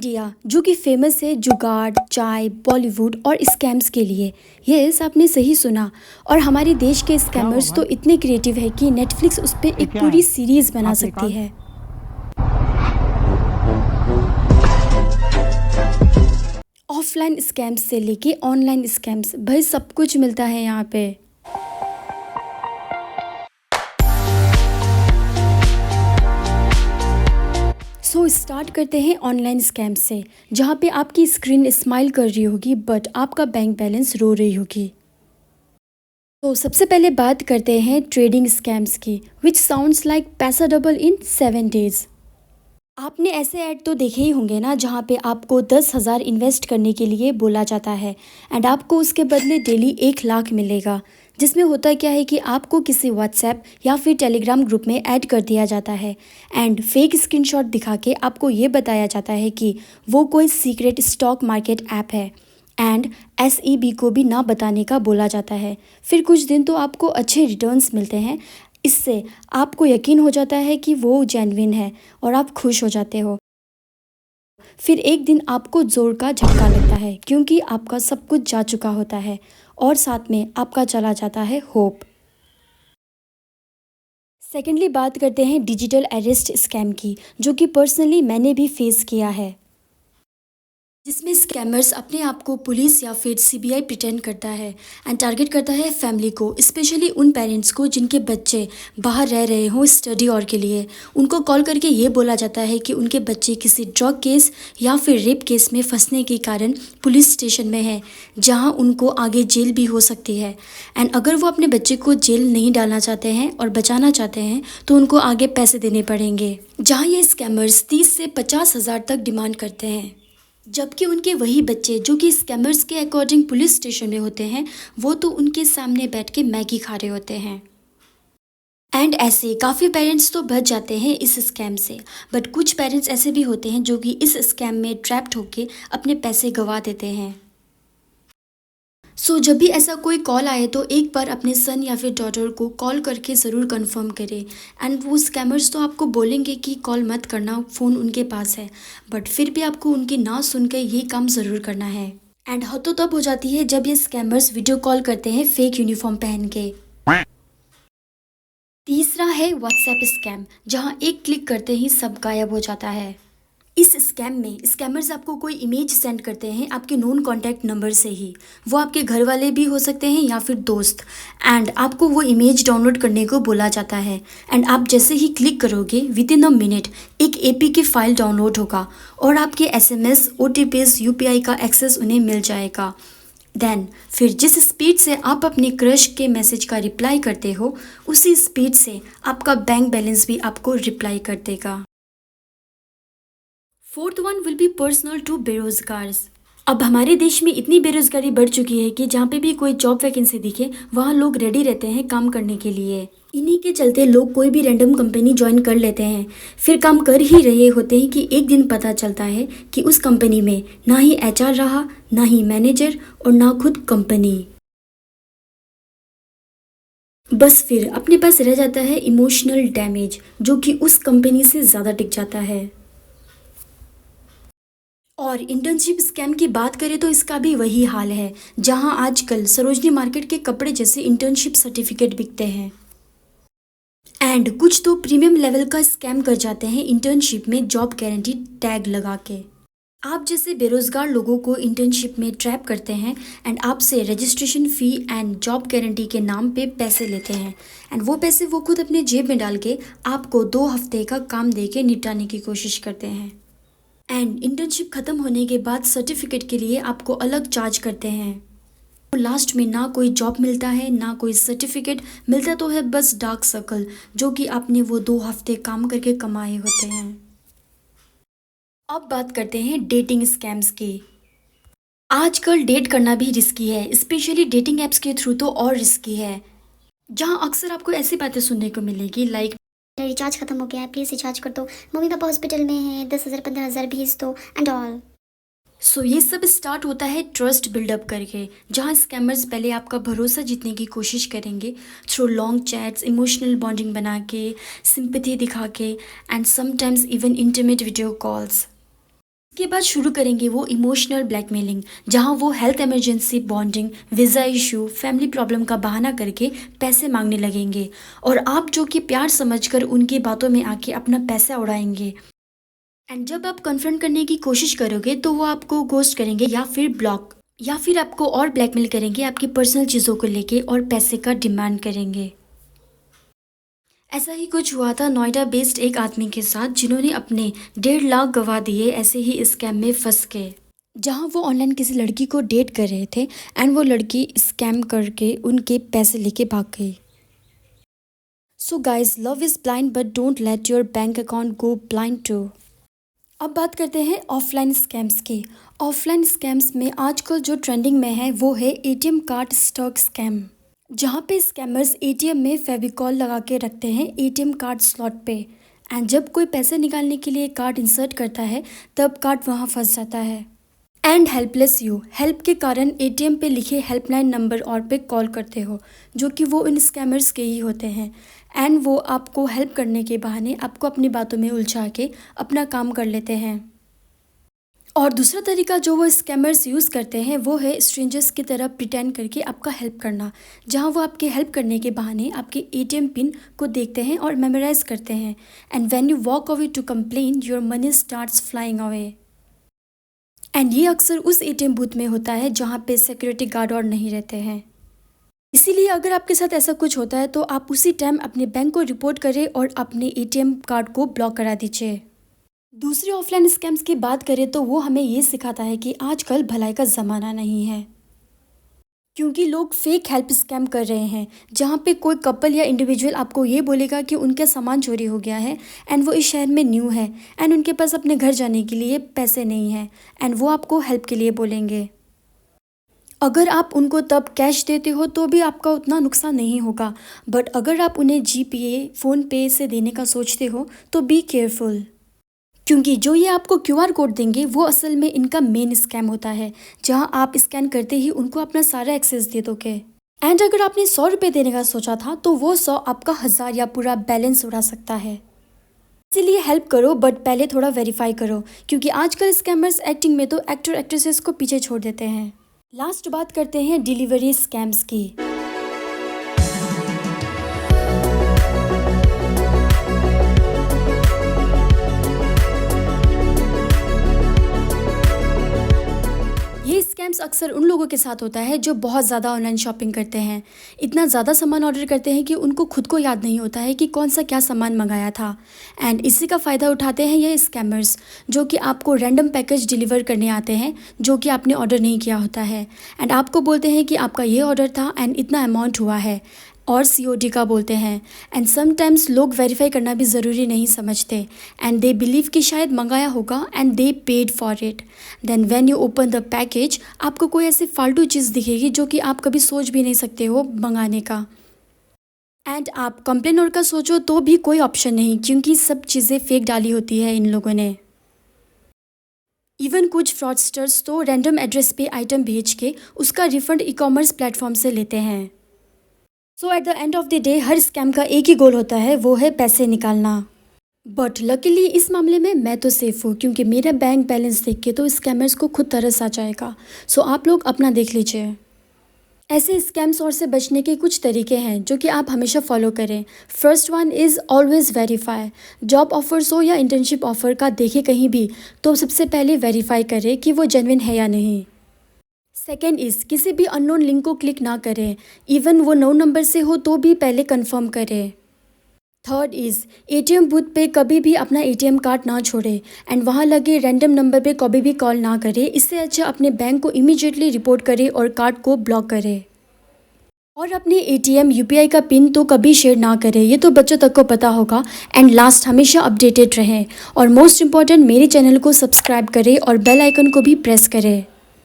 India जो कि famous है जुगाड़, चाय, बॉलीवुड और स्कैम्स के लिए। यस, आपने सही सुना। और हमारे देश के क्या हुआ स्कैमर्स तो भाई? इतने क्रिएटिव है कि नेटफ्लिक्स उस पर ये एक क्या पूरी है? सीरीज बना हाथ सकती निकाल। है। ऑफलाइन स्कैम्स से लेके ऑनलाइन स्कैम्स, भाई सब कुछ मिलता है यहाँ पे। सो स्टार्ट करते हैं ऑनलाइन स्कैम से, जहाँ पे आपकी स्क्रीन स्माइल कर रही होगी बट आपका बैंक बैलेंस रो रही होगी। तो सबसे पहले बात करते हैं ट्रेडिंग स्कैम्स की, विच साउंड्स लाइक पैसा डबल इन 7 days। आपने ऐसे ऐड तो देखे ही होंगे ना, जहाँ पे आपको 10,000 इन्वेस्ट करने के लिए बोला जाता है एंड आपको उसके बदले डेली 1 लाख मिलेगा। जिसमें होता क्या है कि आपको किसी व्हाट्सएप या फिर टेलीग्राम ग्रुप में ऐड कर दिया जाता है एंड फेक स्क्रीनशॉट दिखा के आपको ये बताया जाता है कि वो कोई सीक्रेट स्टॉक मार्केट ऐप है एंड SEB को भी ना बताने का बोला जाता है। फिर कुछ दिन तो आपको अच्छे रिटर्न्स मिलते हैं, इससे आपको यकीन हो जाता है कि वो जेन्युइन है और आप खुश हो जाते हो। फिर एक दिन आपको जोर का झटका लगता है क्योंकि आपका सब कुछ जा चुका होता है और साथ में आपका चला जाता है होप। सेकेंडली बात करते हैं डिजिटल अरेस्ट स्कैम की, जो कि पर्सनली मैंने भी फेस किया है, जिसमें स्कैमर्स अपने आप को पुलिस या फिर CBI प्रिटेंड करता है एंड टारगेट करता है फैमिली को, स्पेशली उन पेरेंट्स को जिनके बच्चे बाहर रह रहे हों स्टडी और के लिए। उनको कॉल करके ये बोला जाता है कि उनके बच्चे किसी ड्रग केस या फिर रेप केस में फंसने के कारण पुलिस स्टेशन में है, जहां उनको आगे जेल भी हो सकती है। एंड अगर वो अपने बच्चे को जेल नहीं डालना चाहते हैं और बचाना चाहते हैं तो उनको आगे पैसे देने पड़ेंगे, जहाँ ये स्कैमर्स 30 से 50,000 तक डिमांड करते हैं। जबकि उनके वही बच्चे जो कि स्कैमर्स के अकॉर्डिंग पुलिस स्टेशन में होते हैं, वो तो उनके सामने बैठ के मैगी खा रहे होते हैं। एंड ऐसे काफ़ी पेरेंट्स तो बच जाते हैं इस स्कैम से, बट कुछ पेरेंट्स ऐसे भी होते हैं जो कि इस स्कैम में ट्रैप्ड होके अपने पैसे गंवा देते हैं। जब भी ऐसा कोई कॉल आए तो एक बार अपने सन या फिर डॉटर को कॉल करके ज़रूर कंफर्म करें। एंड वो स्कैमर्स तो आपको बोलेंगे कि कॉल मत करना, फ़ोन उनके पास है, बट फिर भी आपको उनकी ना सुन के ये काम ज़रूर करना है। एंड हद तो तब हो जाती है जब ये स्कैमर्स वीडियो कॉल करते हैं फेक यूनिफॉर्म पहन के। तीसरा है व्हाट्सएप स्कैम, जहां एक क्लिक करते ही सब गायब हो जाता है। इस स्कैम में स्कैमर्स आपको कोई इमेज सेंड करते हैं आपके नोन कॉन्टैक्ट नंबर से ही। वो आपके घर वाले भी हो सकते हैं या फिर दोस्त, एंड आपको वो इमेज डाउनलोड करने को बोला जाता है। एंड आप जैसे ही क्लिक करोगे विद इन अ मिनट एक APK फाइल डाउनलोड होगा और आपके SMS, OTPs, UPI का एक्सेस उन्हें मिल जाएगा। देन फिर जिस स्पीड से आप अपने क्रश के मैसेज का रिप्लाई करते हो, उसी स्पीड से आपका बैंक बैलेंस भी आपको रिप्लाई कर देगा। Fourth one will be personal to बेरोजगार्स। अब हमारे देश में इतनी बेरोजगारी बढ़ चुकी है कि जहाँ पे भी कोई जॉब वैकेंसी दिखे वहाँ लोग रेडी रहते हैं काम करने के लिए। इन्हीं के चलते लोग कोई भी रैंडम कंपनी ज्वाइन कर लेते हैं, फिर काम कर ही रहे होते हैं कि एक दिन पता चलता है कि उस कंपनी में ना ही HR रहा, ना ही मैनेजर और ना खुद कंपनी। बस फिर अपने पास रह जाता है इमोशनल डैमेज, जो कि उस कंपनी से ज़्यादा टिक जाता है। और इंटर्नशिप स्कैम की बात करें तो इसका भी वही हाल है, जहां आजकल सरोजनी मार्केट के कपड़े जैसे इंटर्नशिप सर्टिफिकेट बिकते हैं। एंड कुछ तो प्रीमियम लेवल का स्कैम कर जाते हैं इंटर्नशिप में जॉब गारंटी टैग लगा के। आप जैसे बेरोजगार लोगों को इंटर्नशिप में ट्रैप करते हैं एंड आपसे registration fee and job guarantee के नाम पे पैसे लेते हैं एंड वो पैसे वो खुद अपने जेब में डाल के आपको 2 हफ्ते का काम दे के निपटाने की कोशिश करते हैं। एंड इंटर्नशिप खत्म होने के बाद सर्टिफिकेट के लिए आपको अलग चार्ज करते हैं। लास्ट में ना कोई जॉब मिलता है ना कोई सर्टिफिकेट मिलता, तो है बस डार्क सर्कल जो कि आपने वो 2 हफ्ते काम करके कमाए होते हैं। अब बात करते हैं डेटिंग स्कैम्स की। आजकल डेट करना भी रिस्की है, स्पेशली डेटिंग एप्स के थ्रू तो और रिस्की है, जहां अक्सर आपको ऐसी बातें सुनने को मिलेगी लाइक रिचार्ज खत्म हो गया है, प्लीज़ रिचार्ज कर दो, मम्मी पापा हॉस्पिटल में हैं, 10,000 15,000 भेज दो एंड ऑल। ये सब स्टार्ट होता है ट्रस्ट बिल्डअप करके, जहाँ स्कैमर्स पहले आपका भरोसा जीतने की कोशिश करेंगे through long chats, emotional bonding बना के, सिंपैथी दिखा के and sometimes even intimate video calls. इसके बाद शुरू करेंगे वो इमोशनल ब्लैकमेलिंग, जहां वो health emergency, bonding, visa issue, family problem का बहाना करके पैसे मांगने लगेंगे और आप जो कि प्यार समझकर उनकी बातों में आके अपना पैसा उड़ाएंगे। एंड जब आप कन्फ्रंट करने की कोशिश करोगे तो वो आपको घोस्ट करेंगे या फिर ब्लॉक, या फिर आपको और ब्लैकमेल करेंगे आपकी पर्सनल चीज़ों को लेके और पैसे का डिमांड करेंगे। ऐसा ही कुछ हुआ था नोएडा बेस्ड एक आदमी के साथ, जिन्होंने अपने 1.5 लाख गंवा दिए ऐसे ही स्कैम में फंस के, जहां वो ऑनलाइन किसी लड़की को डेट कर रहे थे एंड वो लड़की स्कैम करके उनके पैसे लेके भाग गई। So guys, love is blind but don't let your bank account go blind too. अब बात करते हैं ऑफलाइन स्कैम्स की। ऑफलाइन स्कैम्स में आजकल जो ट्रेंडिंग में है वो है एटीएम कार्ड स्टॉक स्कैम, जहाँ पे स्कैमर्स एटीएम में फेविकॉल लगा के रखते हैं एटीएम कार्ड स्लॉट पे, एंड जब कोई पैसे निकालने के लिए कार्ड इंसर्ट करता है तब कार्ड वहाँ फंस जाता है। एंड हेल्पलेस यू, हेल्प के कारण एटीएम पे लिखे हेल्पलाइन नंबर और पे कॉल करते हो, जो कि वो इन स्कैमर्स के ही होते हैं, एंड वो आपको हेल्प करने के बहाने आपको अपनी बातों में उलझा के अपना काम कर लेते हैं। और दूसरा तरीका जो वो स्कैमर्स यूज़ करते हैं वो है स्ट्रेंजर्स की तरह प्रिटेंड करके आपका हेल्प करना, जहां वो आपके हेल्प करने के बहाने आपके एटीएम पिन को देखते हैं और मेमोराइज करते हैं, and when you walk away to complain your money starts flying away. And ये अक्सर उस एटीएम बूथ में होता है जहाँ पे सिक्योरिटी गार्ड और नहीं रहते हैं। इसीलिए अगर आपके साथ ऐसा कुछ होता है तो आप उसी टाइम अपने बैंक को रिपोर्ट करें और अपने एटीएम कार्ड को ब्लॉक करा दीजिए। दूसरे ऑफलाइन स्कैम्स की बात करें तो वो हमें ये सिखाता है कि आजकल भलाई का ज़माना नहीं है, क्योंकि लोग फेक हेल्प स्कैम कर रहे हैं, जहाँ पे कोई कपल या इंडिविजुअल आपको ये बोलेगा कि उनका सामान चोरी हो गया है एंड वो इस शहर में न्यू है एंड उनके पास अपने घर जाने के लिए पैसे नहीं हैं, एंड वो आपको हेल्प के लिए बोलेंगे। अगर आप उनको तब कैश देते हो तो भी आपका उतना नुकसान नहीं होगा, बट अगर आप उन्हें जीपे, फ़ोनपे से देने का सोचते हो तो बी केयरफुल, क्योंकि जो ये आपको क्यूआर कोड देंगे वो असल में इनका मेन स्कैम होता है, जहां आप स्कैन करते ही उनको अपना सारा एक्सेस दे दोगे। एंड अगर आपने 100 रुपये देने का सोचा था तो वो 100 आपका 1000 या पूरा बैलेंस उड़ा सकता है। इसीलिए हेल्प करो बट पहले थोड़ा वेरीफाई करो, क्योंकि आजकल स्कैमर्स एक्टिंग में तो एक्टर एक्ट्रेसेस को पीछे छोड़ देते हैं। लास्ट बात करते हैं डिलीवरी स्कैम्स की। ये स्कैम्स अक्सर उन लोगों के साथ होता है जो बहुत ज़्यादा ऑनलाइन शॉपिंग करते हैं, इतना ज़्यादा सामान ऑर्डर करते हैं कि उनको खुद को याद नहीं होता है कि कौन सा क्या सामान मंगाया था, एंड इसी का फ़ायदा उठाते हैं ये स्कैमर्स, जो कि आपको रैंडम पैकेज डिलीवर करने आते हैं जो कि आपने ऑर्डर नहीं किया होता है, एंड आपको बोलते हैं कि आपका ये ऑर्डर था एंड इतना अमाउंट हुआ है, और COD का बोलते हैं। एंड समटाइम्स लोग वेरीफाई करना भी ज़रूरी नहीं समझते एंड दे बिलीव कि शायद मंगाया होगा and they paid for it. Then when you open the package आपको कोई ऐसी फालतू चीज़ दिखेगी जो कि आप कभी सोच भी नहीं सकते हो मंगाने का, एंड आप कंप्लेन और का सोचो तो भी कोई ऑप्शन नहीं, क्योंकि सब चीज़ें फेक डाली होती है इन लोगों ने। इवन कुछ फ्रॉडस्टर्स तो रैंडम एड्रेस पे आइटम भेज के उसका रिफंड ई-कॉमर्स प्लेटफॉर्म से लेते हैं। So at the end of the day हर स्कैम का एक ही गोल होता है, वो है पैसे निकालना। बट लकीली इस मामले में मैं तो सेफ हूँ, क्योंकि मेरा बैंक बैलेंस देख के तो स्कैमर्स को खुद तरस आ जाएगा। सो आप लोग अपना देख लीजिए। ऐसे स्कैम्स और से बचने के कुछ तरीके हैं जो कि आप हमेशा फॉलो करें। First one is always verify. Job offers हो या इंटर्नशिप ऑफर का देखे कहीं भी तो सबसे पहले वेरीफाई करें कि वो जेन्युइन है या नहीं। सेकेंड इज़ किसी भी अननोन लिंक को क्लिक ना करें, इवन वो 9 नंबर से हो तो भी पहले कंफर्म करें। थर्ड इज़ एटीएम बूथ पे कभी भी अपना एटीएम कार्ड ना छोड़े एंड वहाँ लगे रैंडम नंबर पे कभी भी कॉल ना करें। इससे अच्छा अपने बैंक को इमीडिएटली रिपोर्ट करें और कार्ड को ब्लॉक करें। और अपने एटीएम UPI का पिन तो कभी शेयर ना करें, ये तो बच्चों तक को पता होगा। एंड लास्ट, हमेशा अपडेटेड रहें और मोस्ट इम्पॉर्टेंट मेरे चैनल को सब्सक्राइब करें और बेल आइकन को भी प्रेस करें।